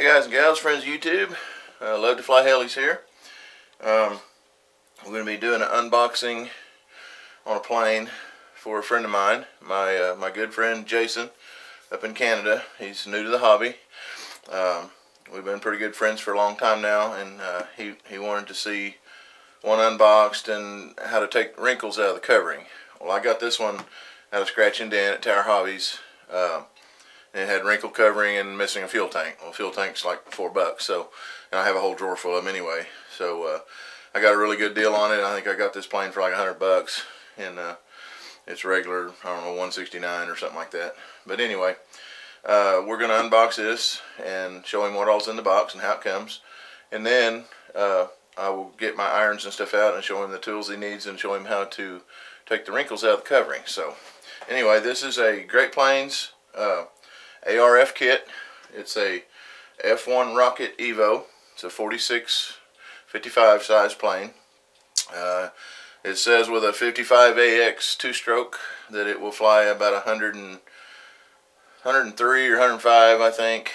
Hey guys and gals, friends of YouTube, Love to Fly Helis here. We're going to be doing an unboxing on a plane for a friend of mine, my good friend Jason up in Canada. He's new to the hobby. We've been pretty good friends for a long time now, and he wanted to see one unboxed and how to take wrinkles out of the covering. Well, I got this one out of Scratch and Dent at Tower Hobbies. It had wrinkle covering and missing a fuel tank. Well, fuel tank's like $4, so, and I have a whole drawer full of them anyway. So I got a really good deal on it. I think I got this plane for like $100, and it's regular, I don't know, $169 or something like that. But anyway, we're gonna unbox this and show him what all's in the box and how it comes, and then I will get my irons and stuff out and show him the tools he needs and show him how to take the wrinkles out of the covering. So anyway, this is a Great Plains ARF kit. It's a F1 Rocket Evo. It's a 46-55 size plane. It says with a 55AX two-stroke that it will fly about 103 or 105, I think.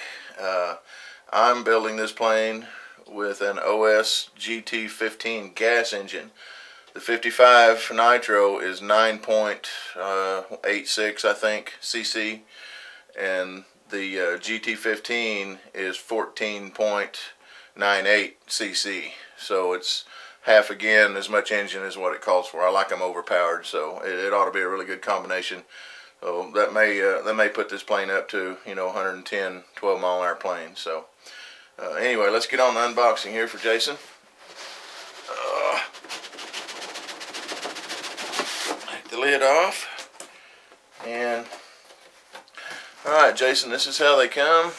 I'm building this plane with an OS GT15 gas engine. The 55 nitro is 9.86, I think, cc, and the GT15 is 14.98 cc. So it's half again as much engine as what it calls for. I like them overpowered, so it ought to be a really good combination. So that may put this plane up to, you know, 110 12-mile-an-hour plane. So anyway, let's get on the unboxing here for Jason. Take the lid off, and alright, Jason, this is how they come.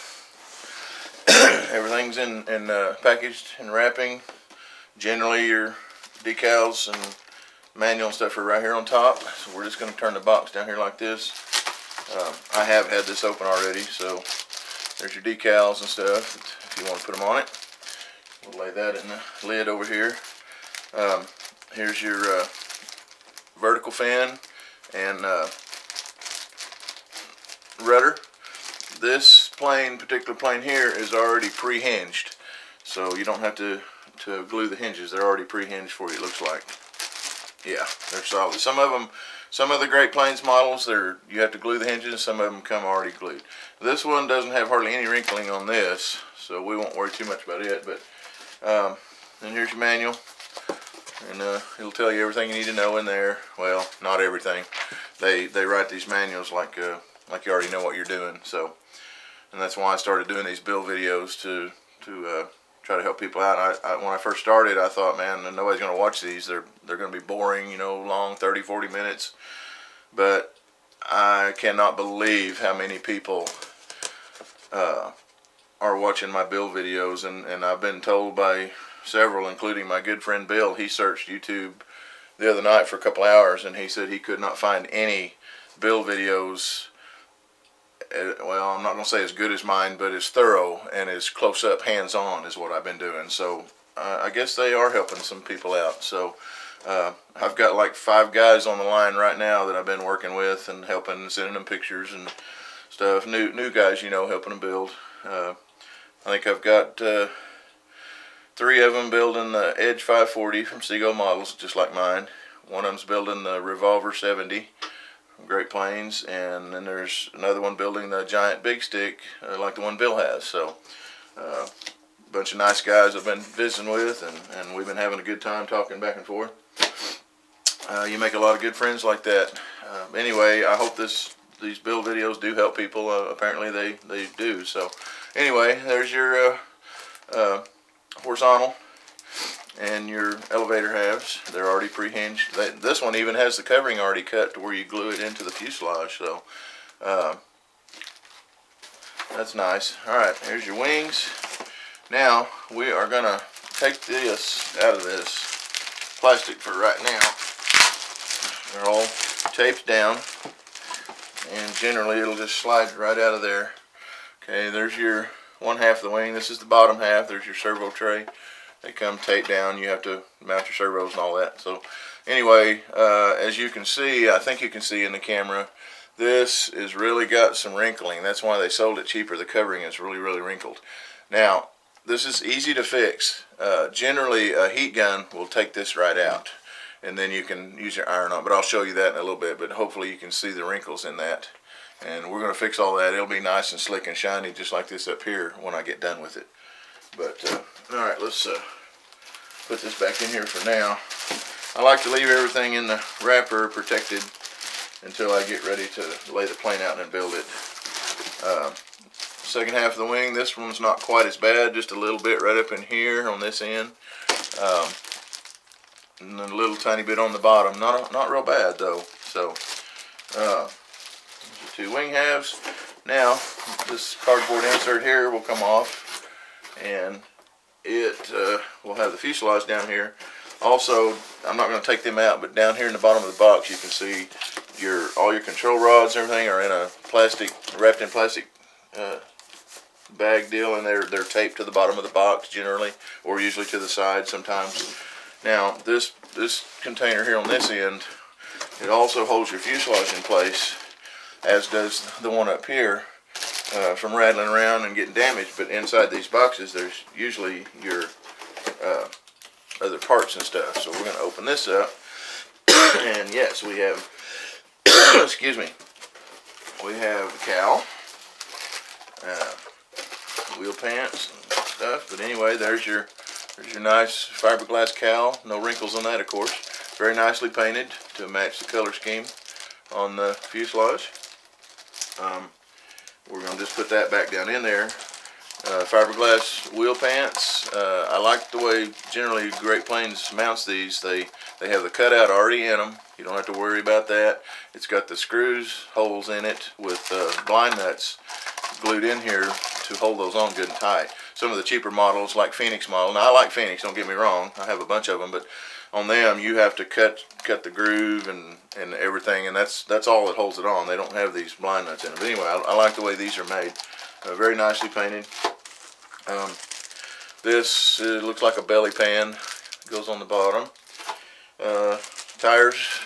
Everything's in packaged and wrapping. Generally your decals and manual and stuff are right here on top. So we're just going to turn the box down here like this. I have had this open already, so there's your decals and stuff if you want to put them on it. We'll lay that in the lid over here. Here's your vertical fin and rudder. This particular plane here is already pre-hinged, so you don't have to glue the hinges. They're already pre-hinged for you, it looks like. Yeah, they're solid. Some of the Great Plains models, you have to glue the hinges. Some of them come already glued. This one doesn't have hardly any wrinkling on this, so we won't worry too much about it. But and here's your manual, and it'll tell you everything you need to know in there. Well, not everything. They write these manuals like you already know what you're doing. So, and that's why I started doing these build videos to try to help people out. When I first started, I thought, man, nobody's going to watch these. They're going to be boring, you know, long, 30-40 minutes. But I cannot believe how many people are watching my build videos, and I've been told by several, including my good friend Bill. He searched YouTube the other night for a couple hours, and he said he could not find any build videos, well, I'm not going to say as good as mine, but as thorough and as close-up, hands-on as what I've been doing. So I guess they are helping some people out. So I've got like 5 guys on the line right now that I've been working with and helping, sending them pictures and stuff. New guys, you know, helping them build. I think I've got 3 of them building the Edge 540 from Seagull Models, just like mine. One of them's building the Revolver 70 from Great Plains, and then there's another one building the giant big stick like the one Bill has. So a bunch of nice guys I've been visiting with, and we've been having a good time talking back and forth. You make a lot of good friends like that. Anyway, I hope these build videos do help people. Apparently they do. So anyway, there's your horizontal and your elevator halves. They're already pre-hinged. This one even has the covering already cut to where you glue it into the fuselage, so that's nice. Alright, here's your wings. Now we are gonna take this out of this plastic for right now. They're all taped down, and generally it'll just slide right out of there. Okay, there's your one half of the wing. This is the bottom half. There's your servo tray. They come taped down. You have to mount your servos and all that. So anyway, as you can see, I think you can see in the camera, this has really got some wrinkling. That's why they sold it cheaper. The covering is really, really wrinkled. Now, this is easy to fix. Generally, a heat gun will take this right out, and then you can use your iron on it. But I'll show you that in a little bit. But hopefully you can see the wrinkles in that. And we're going to fix all that. It'll be nice and slick and shiny, just like this up here when I get done with it. But, alright, let's put this back in here for now. I like to leave everything in the wrapper protected until I get ready to lay the plane out and build it. Second half of the wing, this one's not quite as bad, just a little bit right up in here on this end. And then a little tiny bit on the bottom. Not real bad though. So, two wing halves. Now, this cardboard insert here will come off, and it will have the fuselage down here. Also, I'm not going to take them out, but down here in the bottom of the box, you can see all your control rods and everything are in a wrapped in plastic bag deal, and they're taped to the bottom of the box generally, or usually to the side sometimes. Now, this container here on this end, it also holds your fuselage in place, as does the one up here, from rattling around and getting damaged. But inside these boxes, there's usually your other parts and stuff. So we're going to open this up, and yes, we have excuse me, we have the cowl, wheel pants and stuff. But anyway, there's your nice fiberglass cowl. No wrinkles on that, of course. Very nicely painted to match the color scheme on the fuselage. We're going to just put that back down in there. Fiberglass wheel pants. I like the way generally Great Plains mounts these. They have the cutout already in them. You don't have to worry about that. It's got the screws holes in it with blind nuts glued in here to hold those on good and tight. Some of the cheaper models, like Phoenix model. Now I like Phoenix, don't get me wrong. I have a bunch of them, but on them you have to cut the groove and everything, and that's all that holds it on. They don't have these blind nuts in them. But anyway, I like the way these are made. Very nicely painted. This looks like a belly pan. Goes on the bottom. Tires.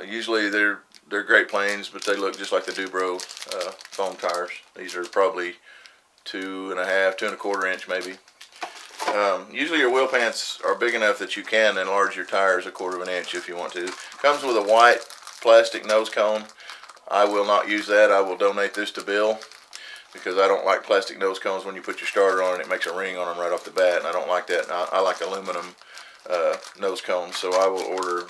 Usually they're Great Plains, but they look just like the Dubro foam tires. These are probably 2.5, 2.25 inch maybe. Usually your wheel pants are big enough that you can enlarge your tires 1/4 inch if you want to. Comes with a white plastic nose cone. I will not use that. I will donate this to Bill, because I don't like plastic nose cones. When you put your starter on it makes a ring on them right off the bat, and I don't like that. I like aluminum nose cones, so I will order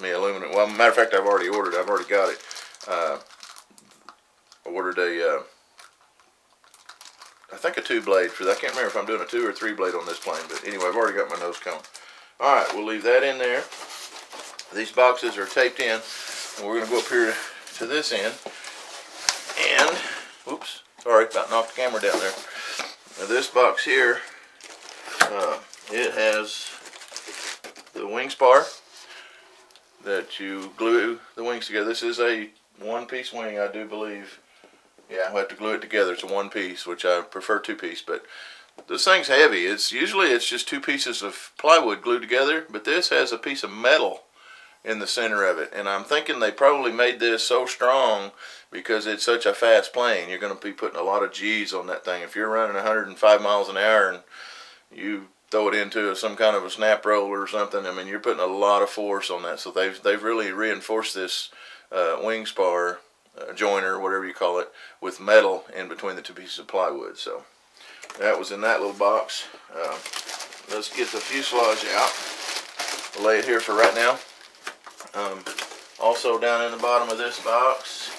me aluminum. Well, matter of fact, I've already ordered. I've already got it. Ordered I think a 2-blade for that. I can't remember if I'm doing a 2 or 3 blade on this plane, but anyway, I've already got my nose cone. Alright, we'll leave that in there. These boxes are taped in, and we're going to go up here to this end, and, whoops, sorry, about knocked the camera down there. Now this box here, it has the wing spar that you glue the wings together. This is a one-piece wing, I do believe. Yeah, I have to glue it together. It's a one piece, which I prefer 2-piece, but this thing's heavy. Usually it's just 2 pieces of plywood glued together, but this has a piece of metal in the center of it, and I'm thinking they probably made this so strong because it's such a fast plane. You're going to be putting a lot of G's on that thing. If you're running 105 miles an hour and you throw it into some kind of a snap roller or something, I mean, you're putting a lot of force on that. So they've really reinforced this wing spar joiner, whatever you call it, with metal in between the 2 pieces of plywood. So that was in that little box. Let's get the fuselage out. We'll lay it here for right now. Also down in the bottom of this box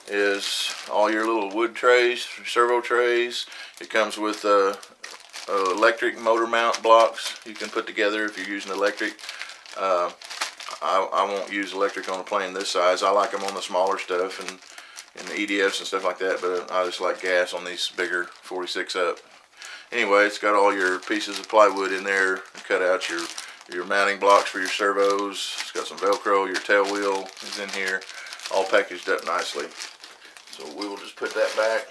is all your little wood trays, servo trays. It comes with electric motor mount blocks you can put together if you're using electric. I won't use electric on a plane this size. I like them on the smaller stuff and the EDFs and stuff like that, but I just like gas on these bigger 46 up. Anyway, it's got all your pieces of plywood in there. Cut out your mounting blocks for your servos. It's got some Velcro. Your tail wheel is in here, all packaged up nicely. So we will just put that back.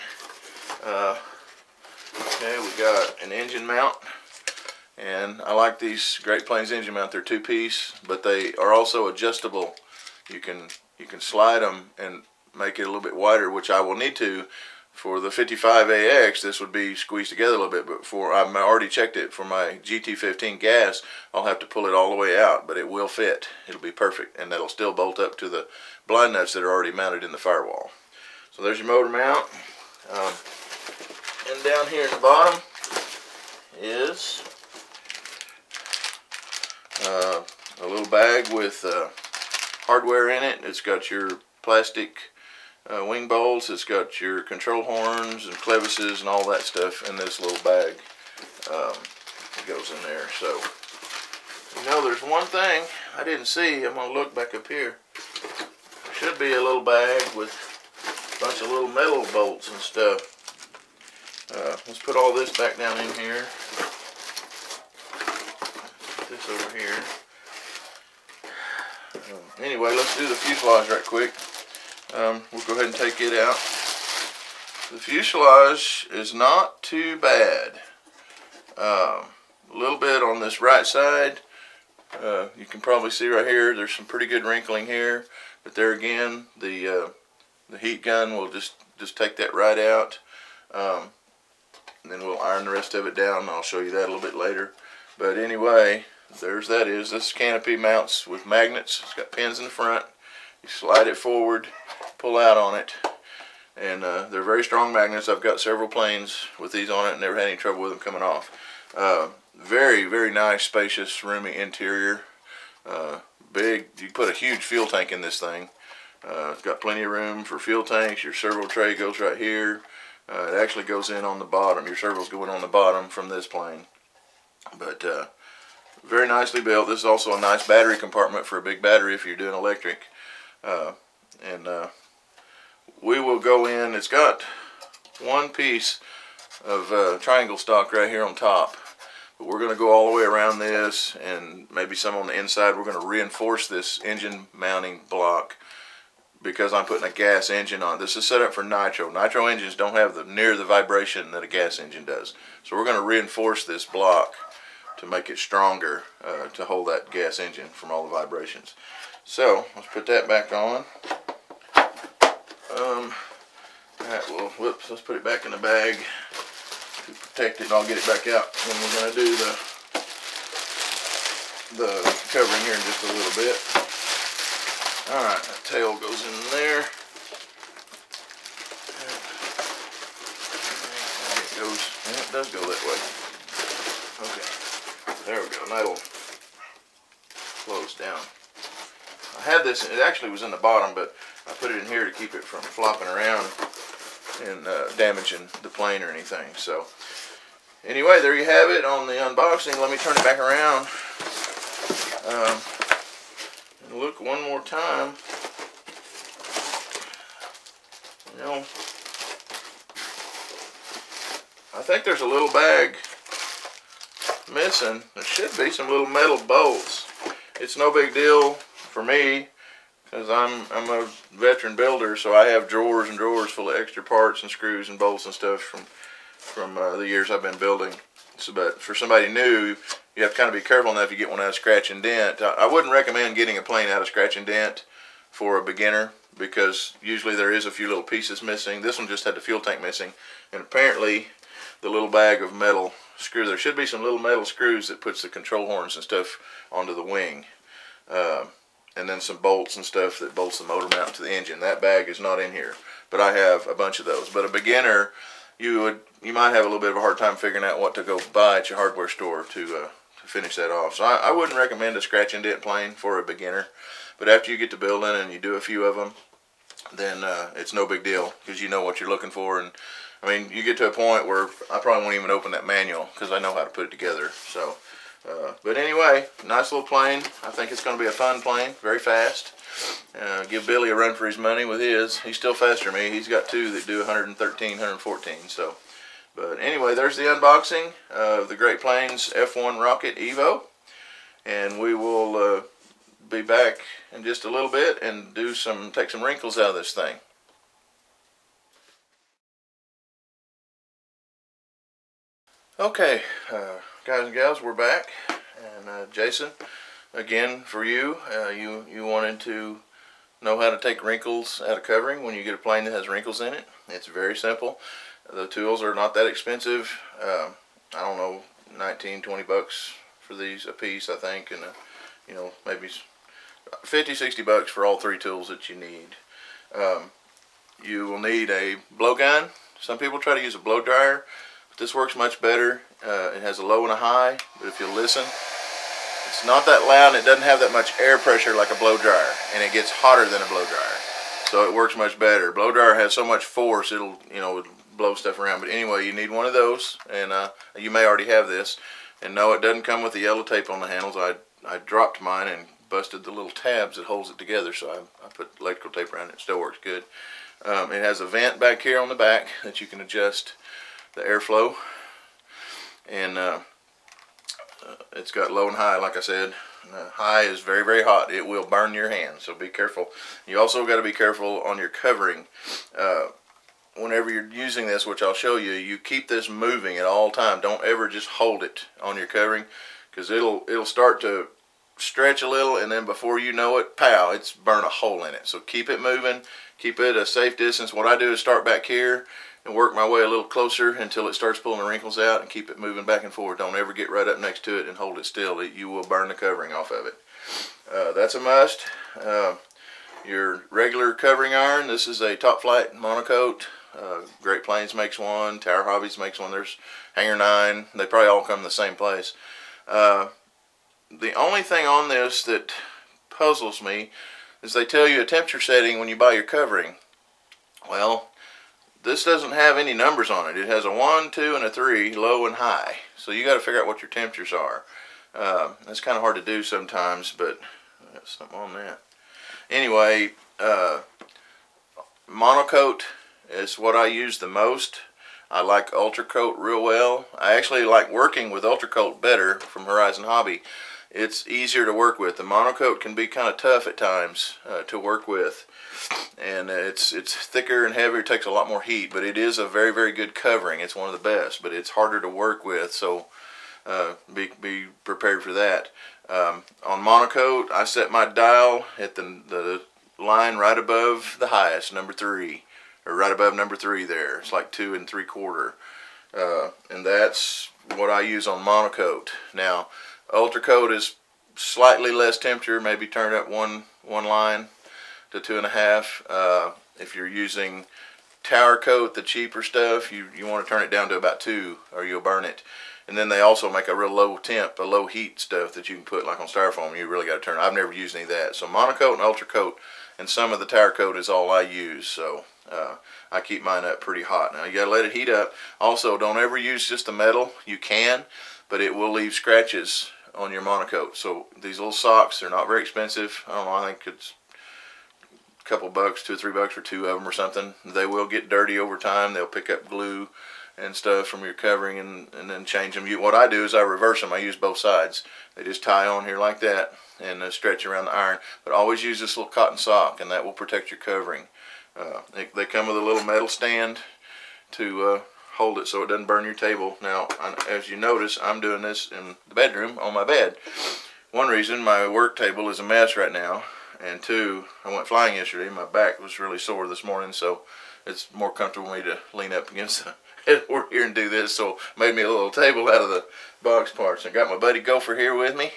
Okay, we got an engine mount. And I like these Great Plains engine mount. They're 2-piece, but they are also adjustable. You can slide them and make it a little bit wider, which I will need to For the 55AX, this would be squeezed together a little bit, but I've already checked it for my GT15 gas. I'll have to pull it all the way out, but it will fit. It'll be perfect, and that'll still bolt up to the blind nuts that are already mounted in the firewall. So there's your motor mount. And down here at the bottom is a little bag with hardware in it. It's got your plastic wing bolts. It's got your control horns and clevises and all that stuff in this little bag. It goes in there. So, you know, there's one thing I didn't see. I'm going to look back up here. There should be a little bag with a bunch of little metal bolts and stuff. Let's put all this back down in here. Put this over here. Anyway, let's do the fuselage right quick. We'll go ahead and take it out. The fuselage is not too bad. A little bit on this right side. You can probably see right here, there's some pretty good wrinkling here. But there again, the heat gun will just take that right out. And then we'll iron the rest of it down, and I'll show you that a little bit later. But anyway, this canopy mounts with magnets. It's got pins in the front. You slide it forward, pull out on it, and they're very strong magnets. I've got several planes with these on it and never had any trouble with them coming off. Very, very nice, spacious, roomy interior. Big. You put a huge fuel tank in this thing. It's got plenty of room for fuel tanks. Your servo tray goes right here. It actually goes in on the bottom. Your servo's going on the bottom from this plane. But very nicely built. This is also a nice battery compartment for a big battery if you're doing electric. We will go in. It's got one piece of triangle stock right here on top. But we're going to go all the way around this, and maybe some on the inside. We're going to reinforce this engine mounting block, because I'm putting a gas engine on. This is set up for nitro. Nitro engines don't have near the vibration that a gas engine does. So we're going to reinforce this block to make it stronger to hold that gas engine from all the vibrations. So let's put that back on. Let's put it back in the bag to protect it, and I'll get it back out. And we're going to do the covering here in just a little bit. Alright, that tail goes in there. It does go that way. Okay, there we go. And that'll close down. I had this, it actually was in the bottom, but I put it in here to keep it from flopping around and damaging the plane or anything. So, anyway, there you have it on the unboxing. Let me turn it back around. And look one more time. You know, I think there's a little bag missing. There should be some little metal bolts. It's no big deal for me, because I'm a veteran builder, so I have drawers and drawers full of extra parts and screws and bolts and stuff from the years I've been building. So, but for somebody new, you have to kind of be careful enough you get one out of scratch and dent. I wouldn't recommend getting a plane out of scratch and dent for a beginner, because usually there is a few little pieces missing. This one just had the fuel tank missing, and apparently the little bag of metal screw, there should be some little metal screws that puts the control horns and stuff onto the wing, and then some bolts and stuff that bolts the motor mount to the engine. That bag is not in here, but I have a bunch of those. But a beginner, you might have a little bit of a hard time figuring out what to go buy at your hardware store to finish that off. So I wouldn't recommend a scratch and dent plane for a beginner. But after you get to building and you do a few of them, then it's no big deal, because you know what you're looking for. And I mean, you get to a point where I probably won't even open that manual, because I know how to put it together. So, but anyway, nice little plane. I think it's going to be a fun plane, very fast. Give Billy a run for his money with his. He's still faster than me. He's got two that do 113, 114. So, but anyway, there's the unboxing of the Great Plains F1 Rocket Evo, and we will be back in just a little bit and take some wrinkles out of this thing. Okay, guys and gals, we're back, and Jason, again for you, you wanted to know how to take wrinkles out of covering when you get a plane that has wrinkles in it. It's very simple. The tools are not that expensive. I don't know, 19, 20 bucks for these a piece, I think, and you know, maybe 50, 60 bucks for all three tools that you need. You will need a blow gun. Some people try to use a blow dryer, but this works much better. It has a low and a high, but if you listen, it's not that loud and it doesn't have that much air pressure like a blow dryer, and it gets hotter than a blow dryer, so it works much better. Blow dryer has so much force, it'll, you know, blow stuff around. But anyway, you need one of those, and you may already have this. And no, it doesn't come with the yellow tape on the handles. I dropped mine and busted the little tabs that holds it together, so I put electrical tape around it. It still works good. It has a vent back here on the back that you can adjust the airflow, and it's got low and high, like I said. High is very, very hot. It will burn your hands, so be careful. You also got to be careful on your covering. Whenever you're using this, which I'll show you, you keep this moving at all time. Don't ever just hold it on your covering, because it'll start to stretch a little, and then before you know it, pow, it's burn a hole in it. So keep it moving, keep it a safe distance. What I do is start back here and work my way a little closer until it starts pulling the wrinkles out, and keep it moving back and forth. Don't ever get right up next to it and hold it still. You will burn the covering off of it. That's a must. Your regular covering iron, this is a Top Flight monocoat. Great Plains makes one, Tower Hobbies makes one, there's Hanger 9, they probably all come in the same place. The only thing on this that puzzles me is they tell you a temperature setting when you buy your covering. Well, this doesn't have any numbers on it. It has a 1, 2, and a 3, low and high. So you got to figure out what your temperatures are. That's kind of hard to do sometimes, but I got something on that. Anyway, monocoat is what I use the most. I like Ultracoat real well. I actually like working with Ultracoat better from Horizon Hobby. It's easier to work with. The monocoat can be kind of tough at times to work with, and it's thicker and heavier. It takes a lot more heat, but it is a very, very good covering. It's one of the best, but it's harder to work with, so be prepared for that. On monocoat, I set my dial at the line right above the highest, number 3. Or right above number 3 there. It's like 2 3/4. And that's what I use on monocoat. Now, Ultracoat is slightly less temperature, maybe turn up one line to 2.5. If you're using Tower Coat, the cheaper stuff, you want to turn it down to about 2 or you'll burn it. And then they also make a real low temp, a low heat stuff that you can put like on styrofoam. You really got to turn it. I've never used any of that. So monocoat and Ultracoat and some of the Tower Coat is all I use. So I keep mine up pretty hot. Now you got to let it heat up. Also, don't ever use just the metal. You can, but it will leave scratches on your monocoat. So these little socks, they're not very expensive. I don't know, I think it's a couple bucks, 2 or 3 bucks for 2 of them or something. They will get dirty over time. They'll pick up glue and stuff from your covering and then change them. What I do is I reverse them. I use both sides. They just tie on here like that and stretch around the iron. But always use this little cotton sock, and that will protect your covering. They come with a little metal stand to hold it so it doesn't burn your table. Now, as you notice, I'm doing this in the bedroom on my bed. One reason, my work table is a mess right now, and 2, I went flying yesterday. My back was really sore this morning, so it's more comfortable for me to lean up against the headboard here and do this. So made me a little table out of the box parts. I got my buddy Gopher here with me.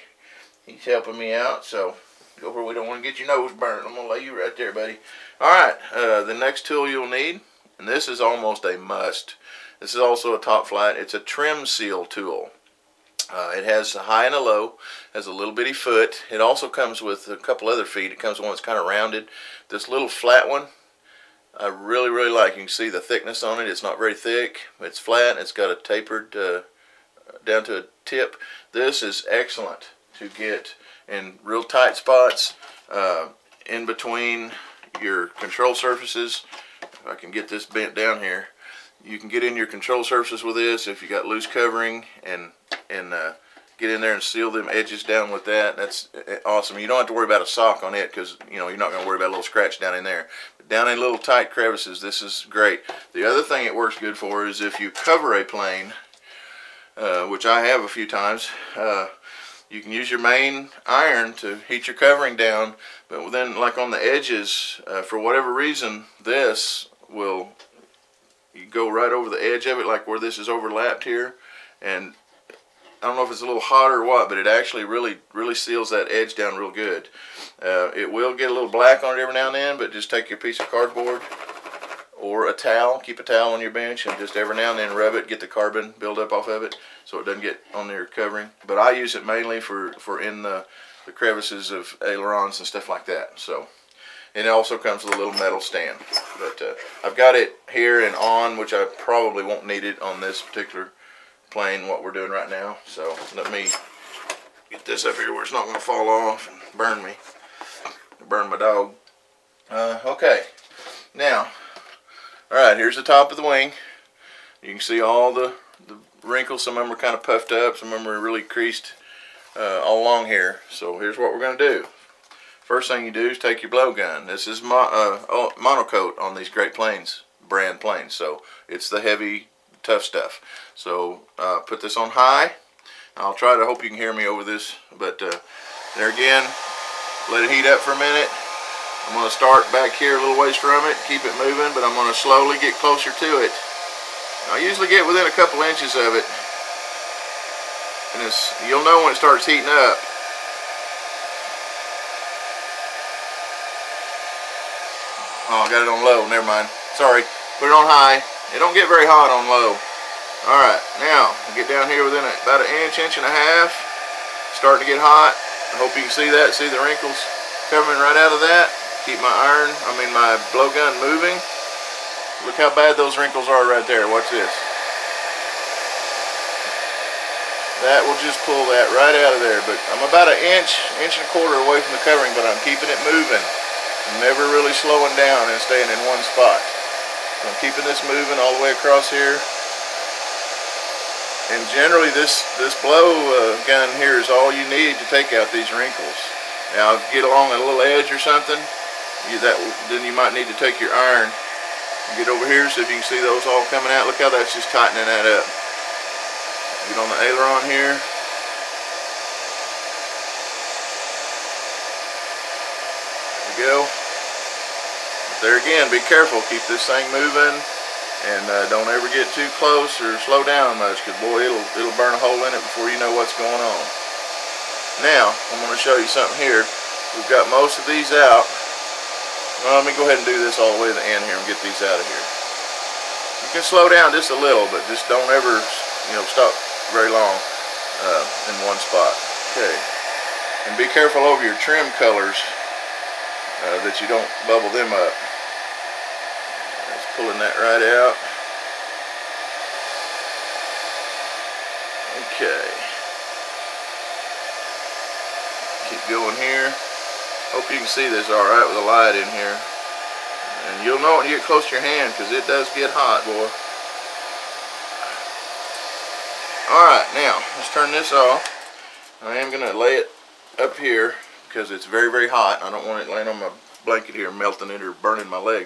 He's helping me out. So Gopher, we don't want to get your nose burned. I'm gonna lay you right there, buddy. All right, the next tool you'll need, and this is almost a must. This is also a Top Flight. It's a trim seal tool. It has a high and a low, has a little bitty foot. It also comes with a couple other feet. It comes with one that's kind of rounded. This little flat one, I really, really like. You can see the thickness on it. It's not very thick. It's flat. It's got a tapered down to a tip. This is excellent to get in real tight spots in between your control surfaces. If I can get this bent down here, you can get in your control surfaces with this if you got loose covering, and get in there and seal them edges down with that. That's awesome. You don't have to worry about a sock on it, because you know you're not going to worry about a little scratch down in there. But down in little tight crevices, this is great. The other thing it works good for is if you cover a plane, which I have a few times. you can use your main iron to heat your covering down, but then like on the edges, for whatever reason, this will, you go right over the edge of it, like where this is overlapped here, and I don't know if it's a little hot or what, but it actually really seals that edge down real good. It will get a little black on it every now and then, but just take your piece of cardboard or a towel, keep a towel on your bench, and just every now and then rub it, get the carbon buildup off of it so it doesn't get on your covering. But I use it mainly for in the crevices of ailerons and stuff like that. So, and it also comes with a little metal stand. But I've got it here and on, which I probably won't need it on this particular plane, what we're doing right now. So let me get this up here where it's not going to fall off and burn me, burn my dog. Okay, now, alright, here's the top of the wing. You can see all the wrinkles. Some of them are kind of puffed up, some of them are really creased all along here. So here's what we're going to do. First thing you do is take your blowgun. This is monocoat on these Great Plains brand planes, so it's the heavy, tough stuff. So put this on high. I'll try to, hope you can hear me over this, but there again, let it heat up for a minute. I'm going to start back here a little ways from it, keep it moving, but I'm going to slowly get closer to it. I usually get within a couple inches of it, and you'll know when it starts heating up. Oh, I got it on low, never mind. Sorry, put it on high. It don't get very hot on low. Alright, now, get down here within about an inch, inch and a half. Starting to get hot. I hope you can see that, see the wrinkles coming right out of that. Keep my blowgun moving. Look how bad those wrinkles are right there. Watch this. That will just pull that right out of there. But I'm about an inch, inch and a quarter away from the covering, but I'm keeping it moving. I'm never really slowing down and staying in one spot. So I'm keeping this moving all the way across here. And generally this blow gun here is all you need to take out these wrinkles. Now, if you get along a little edge or something, then you might need to take your iron and get over here so if you can see those all coming out. Look how that's just tightening that up. Get on the aileron here. There we go. But there again, be careful. Keep this thing moving, and don't ever get too close or slow down much, because boy, it'll burn a hole in it before you know what's going on. Now, I'm going to show you something here. We've got most of these out. Well, let me go ahead and do this all the way to the end here and get these out of here. You can slow down just a little, but just don't ever, stop very long in one spot. Okay. And be careful over your trim colors that you don't bubble them up. Just pulling that right out. Okay. Keep going here. Hope you can see this all right with the light in here. And you'll know when you get close to your hand, because it does get hot, boy. Alright, now, let's turn this off. I am going to lay it up here, because it's very, very hot. I don't want it laying on my blanket here, melting it or burning my leg.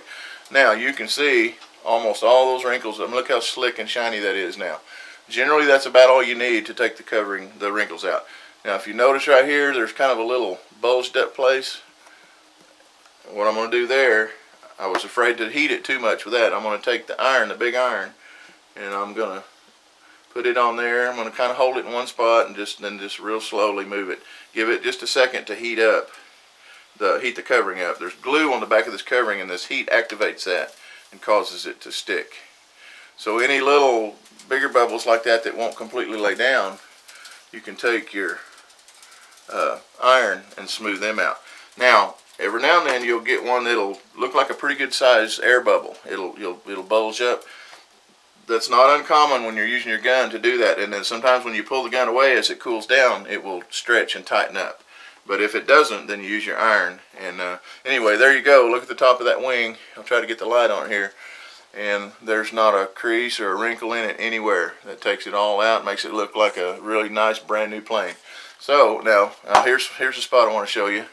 Now, you can see almost all those wrinkles. Look how slick and shiny that is now. Generally, that's about all you need to take the wrinkles out. Now, if you notice right here, there's kind of a little bulged up place. What I'm going to do there, I was afraid to heat it too much with that. I'm going to take the iron, the big iron, and I'm going to put it on there. I'm going to kind of hold it in one spot and then just real slowly move it. Give it just a second to heat up, heat the covering up. There's glue on the back of this covering, and this heat activates that and causes it to stick. So any little bigger bubbles like that won't completely lay down, you can take your iron and smooth them out. Now, every now and then you'll get one that'll look like a pretty good size air bubble. It'll bulge up. That's not uncommon when you're using your gun to do that. And then sometimes when you pull the gun away, as it cools down, it will stretch and tighten up. But if it doesn't, then you use your iron. And anyway, there you go. Look at the top of that wing. I'll try to get the light on here. And there's not a crease or a wrinkle in it anywhere. That takes it all out, makes it look like a really nice brand new plane. So now here's the spot I want to show you.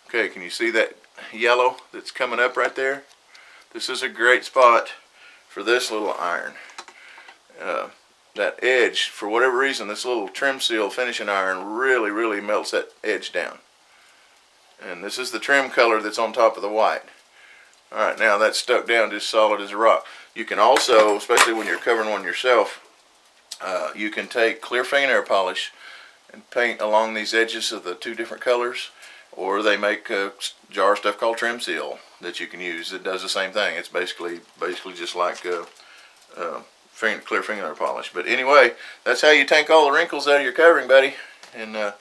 Okay, can you see that yellow that's coming up right there? This is a great spot for this little iron. that edge, for whatever reason, this little trim seal finishing iron really melts that edge down. And this is the trim color that's on top of the white. Alright, now that's stuck down just solid as a rock. You can also, especially when you're covering one yourself, you can take clear fingernail polish and paint along these edges of the two different colors, or they make a jar of stuff called trim seal that you can use. It does the same thing. It's basically just like clear fingernail polish. But anyway, that's how you take all the wrinkles out of your covering, buddy. And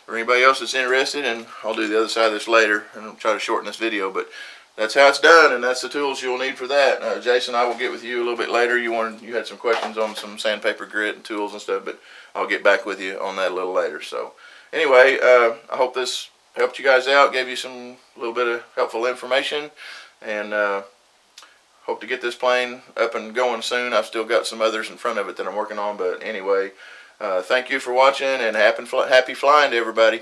for anybody else that's interested, and I'll do the other side of this later, and I'll try to shorten this video, but that's how it's done, and that's the tools you'll need for that. Jason, I will get with you a little bit later. You had some questions on some sandpaper grit and tools and stuff, but I'll get back with you on that a little later. So anyway, I hope this helped you guys out, gave you some little bit of helpful information, and hope to get this plane up and going soon. I've still got some others in front of it that I'm working on, but anyway, thank you for watching, and happy flying to everybody.